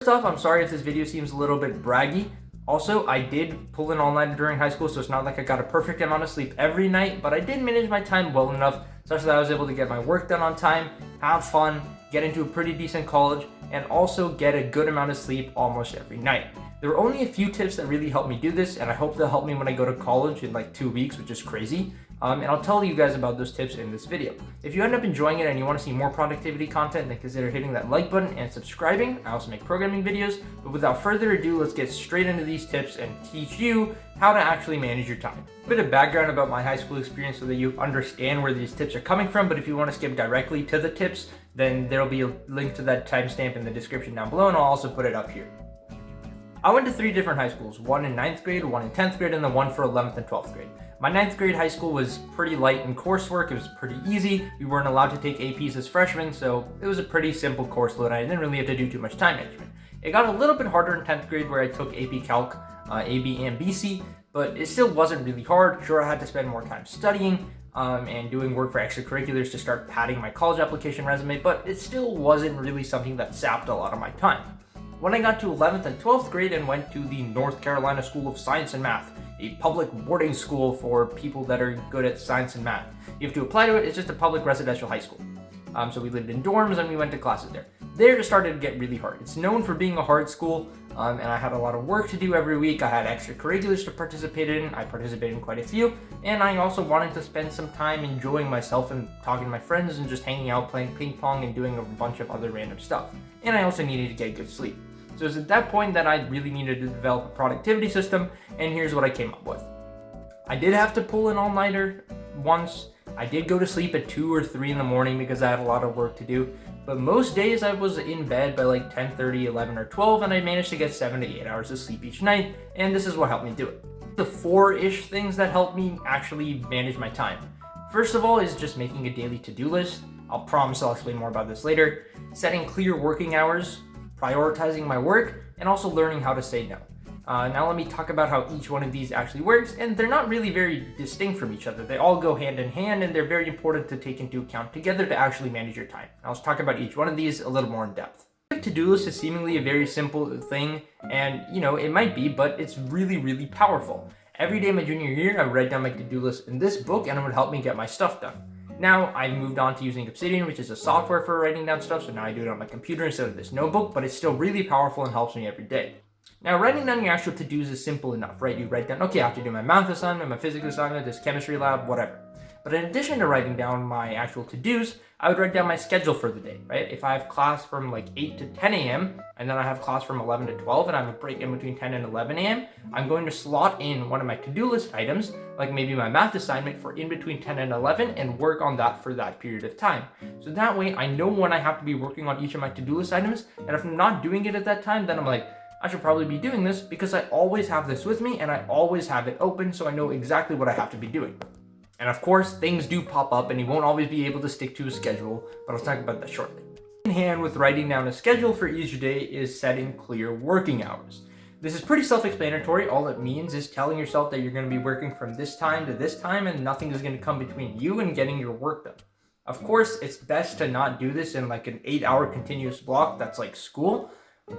First off, I'm sorry if this video seems a little bit braggy. Also, I did pull an all-nighter during high school, so it's not like I got a perfect amount of sleep every night, but I did manage my time well enough such that I was able to get my work done on time, have fun, get into a pretty decent college, and also get a good amount of sleep almost every night. There were only a few tips that really helped me do this, and I hope they'll help me when I go to college in like 2 weeks, which is crazy. And I'll tell you guys about those tips in this video. If you end up enjoying it and you want to see more productivity content, then consider hitting that like button and subscribing. I also make programming videos, but without further ado, let's get straight into these tips and teach you how to actually manage your time. A bit of background about my high school experience so that you understand where these tips are coming from, but if you want to skip directly to the tips, then there'll be a link to that timestamp in the description down below, and I'll also put it up here. I went to 3 different high schools, one in 9th grade, one in 10th grade, and then one for 11th and 12th grade. My 9th grade high school was pretty light in coursework. It was pretty easy. We weren't allowed to take APs as freshmen, so it was a pretty simple course load. I didn't really have to do too much time management. It got a little bit harder in 10th grade where I took AP Calc, AB, and BC, but it still wasn't really hard. Sure, I had to spend more time studying and doing work for extracurriculars to start padding my college application resume, but it still wasn't really something that sapped a lot of my time. When I got to 11th and 12th grade and went to the North Carolina School of Science and Math, a public boarding school for people that are good at science and math. You have to apply to it. It's just a public residential high school. So we lived in dorms and we went to classes there. There it started to get really hard. It's known for being a hard school, and I had a lot of work to do every week. I had extracurriculars to participate in. I participated in quite a few, and I also wanted to spend some time enjoying myself and talking to my friends and just hanging out, playing ping pong and doing a bunch of other random stuff. And I also needed to get good sleep. So it was at that point that I really needed to develop a productivity system, and here's what I came up with. I did have to pull an all-nighter once. I did go to sleep at 2 or 3 in the morning because I had a lot of work to do, but most days I was in bed by like 10:30, 11, or 12, and I managed to get 7 to 8 hours of sleep each night, and this is what helped me do it. The 4-ish things that helped me actually manage my time. First of all is just making a daily to-do list. I'll promise I'll explain more about this later. Setting clear working hours, prioritizing my work, and also learning how to say no. Now let me talk about how each one of these actually works, and they're not really very distinct from each other. They all go hand in hand, and they're very important to take into account together to actually manage your time. Now let's talk about each one of these a little more in depth. To-do list is seemingly a very simple thing, and it might be, but it's really, really powerful. Every day my junior year, I would write down my to-do list in this book, and it would help me get my stuff done. Now, I moved on to using Obsidian, which is a software for writing down stuff, so now I do it on my computer instead of this notebook, but it's still really powerful and helps me every day. Now, writing down your actual to-dos is simple enough, right? You write down, okay, I have to do my math assignment, my physics assignment, this chemistry lab, whatever. But in addition to writing down my actual to-dos, I would write down my schedule for the day, right? If I have class from like 8 to 10 a.m., and then I have class from 11 to 12, and I have a break in between 10 and 11 a.m., I'm going to slot in one of my to-do list items, like maybe my math assignment for in between 10 and 11, and work on that for that period of time. So that way, I know when I have to be working on each of my to-do list items, and if I'm not doing it at that time, then I'm like, I should probably be doing this because I always have this with me, and I always have it open, so I know exactly what I have to be doing. And of course, things do pop up and you won't always be able to stick to a schedule, but I'll talk about that shortly. In hand with writing down a schedule for each day is setting clear working hours. This is pretty self-explanatory. All it means is telling yourself that you're going to be working from this time to this time and nothing is going to come between you and getting your work done. Of course, it's best to not do this in like an 8-hour continuous block that's like school,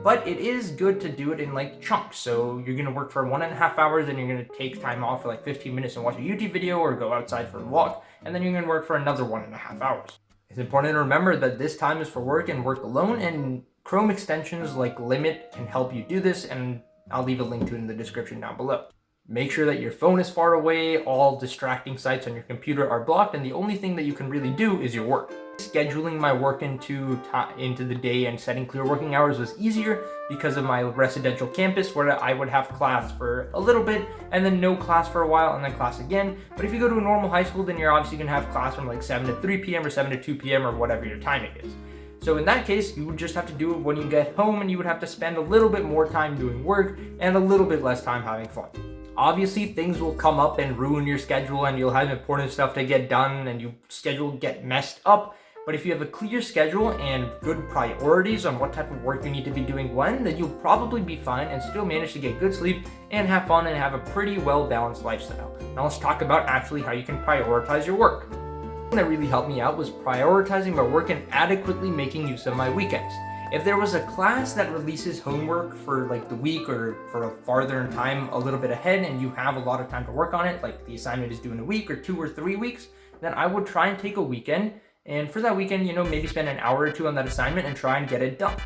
but it is good to do it in like chunks. So you're going to work for 1.5 hours, and you're going to take time off for like 15 minutes and watch a YouTube video or go outside for a walk, and then you're going to work for another 1.5 hours. It's important to remember that this time is for work and work alone, and Chrome extensions like Limit can help you do this, and I'll leave a link to it in the description down below. Make sure that your phone is far away, all distracting sites on your computer are blocked, and the only thing that you can really do is your work. Scheduling my work into the day and setting clear working hours was easier because of my residential campus, where I would have class for a little bit and then no class for a while and then class again. But if you go to a normal high school, then you're obviously going to have class from like 7 to 3 p.m. or 7 to 2 p.m. or whatever your timing is. So in that case, you would just have to do it when you get home, and you would have to spend a little bit more time doing work and a little bit less time having fun. Obviously, things will come up and ruin your schedule, and you'll have important stuff to get done, and your schedule will get messed up. But if you have a clear schedule and good priorities on what type of work you need to be doing when, then you'll probably be fine and still manage to get good sleep and have fun and have a pretty well-balanced lifestyle. Now let's talk about actually how you can prioritize your work. One that really helped me out was prioritizing my work and adequately making use of my weekends. If there was a class that releases homework for like the week or for a farther in time a little bit ahead and you have a lot of time to work on it, like the assignment is due in a week or 2 or 3 weeks, then I would try and take a weekend. And for that weekend, maybe spend an hour or 2 on that assignment and try and get it done.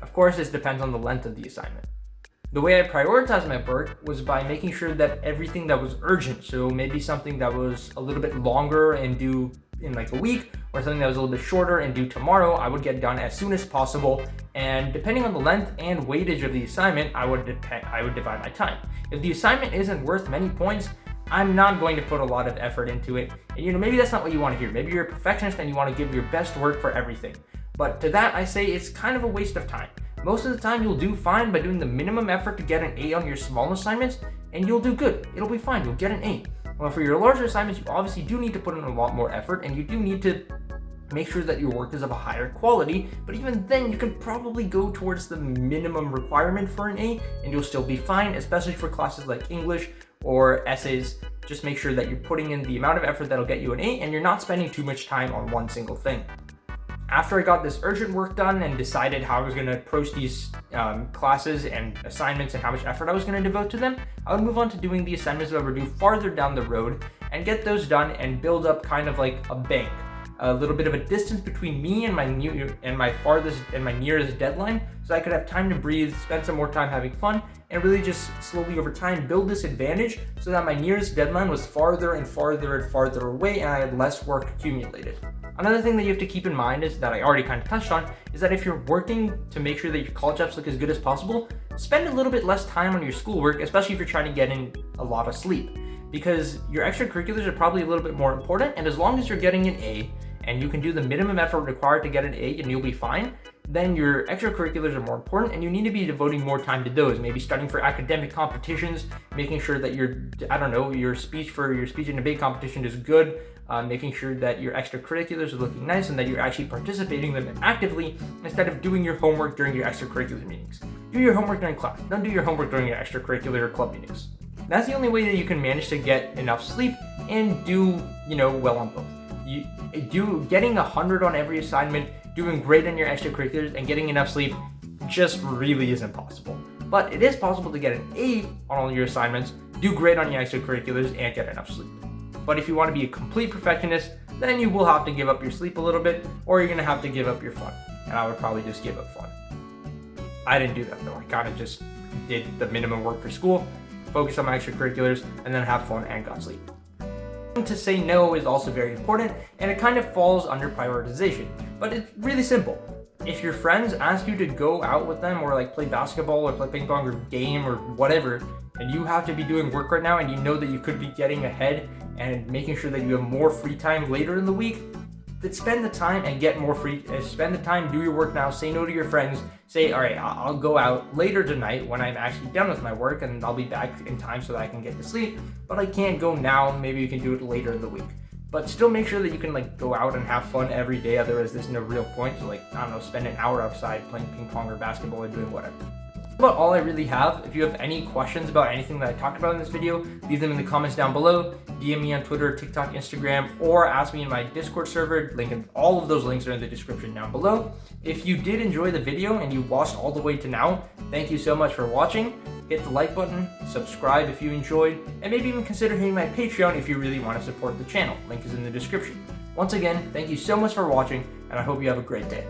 Of course, this depends on the length of the assignment. The way I prioritized my work was by making sure that everything that was urgent, so maybe something that was a little bit longer and due in like a week, or something that was a little bit shorter and due tomorrow, I would get done as soon as possible. And depending on the length and weightage of the assignment, I would divide my time. If the assignment isn't worth many points, I'm not going to put a lot of effort into it. And maybe that's not what you want to hear. Maybe you're a perfectionist and you want to give your best work for everything. But to that, I say it's kind of a waste of time. Most of the time, you'll do fine by doing the minimum effort to get an A on your small assignments, and you'll do good. It'll be fine. You'll get an A. Well, for your larger assignments, you obviously do need to put in a lot more effort, and you do need to make sure that your work is of a higher quality. But even then, you can probably go towards the minimum requirement for an A, and you'll still be fine, especially for classes like English or essays. Just make sure that you're putting in the amount of effort that'll get you an A, and you're not spending too much time on one single thing. After I got this urgent work done and decided how I was going to approach these classes and assignments and how much effort I was going to devote to them, I would move on to doing the assignments that were due farther down the road and get those done and build up kind of like a bank, a little bit of a distance between me and my nearest deadline, so I could have time to breathe, spend some more time having fun, and really just slowly over time build this advantage so that my nearest deadline was farther and farther and farther away and I had less work accumulated. Another thing that you have to keep in mind is that I already kind of touched on, is that if you're working to make sure that your college apps look as good as possible, spend a little bit less time on your schoolwork, especially if you're trying to get in a lot of sleep. Because your extracurriculars are probably a little bit more important, and as long as you're getting an A, and you can do the minimum effort required to get an A and you'll be fine, then your extracurriculars are more important and you need to be devoting more time to those. Maybe studying for academic competitions, making sure that your speech and debate competition is good, making sure that your extracurriculars are looking nice and that you're actually participating in them actively instead of doing your homework during your extracurricular meetings. Do your homework during class. Don't do your homework during your extracurricular or club meetings. That's the only way that you can manage to get enough sleep and do, well on both. Getting 100 on every assignment, doing great on your extracurriculars, and getting enough sleep just really isn't possible. But it is possible to get an A on all your assignments, do great on your extracurriculars, and get enough sleep. But if you want to be a complete perfectionist, then you will have to give up your sleep a little bit, or you're going to have to give up your fun. And I would probably just give up fun. I didn't do that though. I kind of just did the minimum work for school, focused on my extracurriculars, and then have fun and got sleep. To say no is also very important, and it kind of falls under prioritization, but it's really simple. If your friends ask you to go out with them or like play basketball or play ping pong or game or whatever, and you have to be doing work right now and you know that you could be getting ahead and making sure that you have more free time later in the week, then spend the time and get more free. Spend the time, do your work now, say no to your friends, say, all right, I'll go out later tonight when I'm actually done with my work and I'll be back in time so that I can get to sleep, but I can't go now, maybe you can do it later in the week. But still make sure that you can go out and have fun every day, otherwise there's no real point. So spend an hour outside playing ping pong or basketball or doing whatever. That's about all I really have. If you have any questions about anything that I talked about in this video, leave them in the comments down below, DM me on Twitter, TikTok, Instagram, or ask me in my Discord server. All of those links are in the description down below. If you did enjoy the video and you watched all the way to now, thank you so much for watching. Hit the like button, subscribe if you enjoyed, and maybe even consider hitting my Patreon if you really want to support the channel. Link is in the description. Once again, thank you so much for watching, and I hope you have a great day.